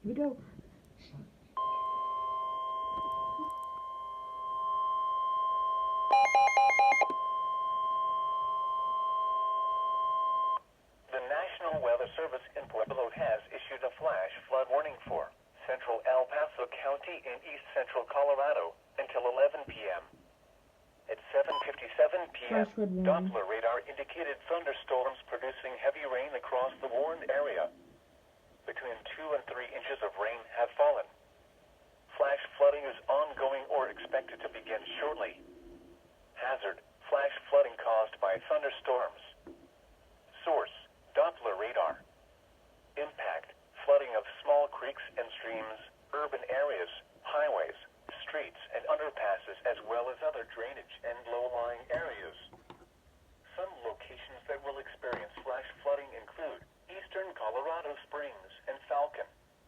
Here we go. The National Weather Service in Pueblo has issued a flash flood warning for central El Paso County in east central Colorado until 11 p.m. At 7:57 p.m., Flash flood warning. Doppler radar indicated thunderstorms producing heavy rain across the warned area. Between 2 and 3 inches of rain have fallen. Flash flooding is ongoing or expected to begin shortly. Hazard: flash flooding caused by thunderstorms. Source: Doppler radar. Impact: flooding of small creeks and streams, urban areas, highways, streets, and underpasses, as well as other drainage and low-lying areas. Some locations that will experience flash flooding include eastern Colorado Springs and Falcon,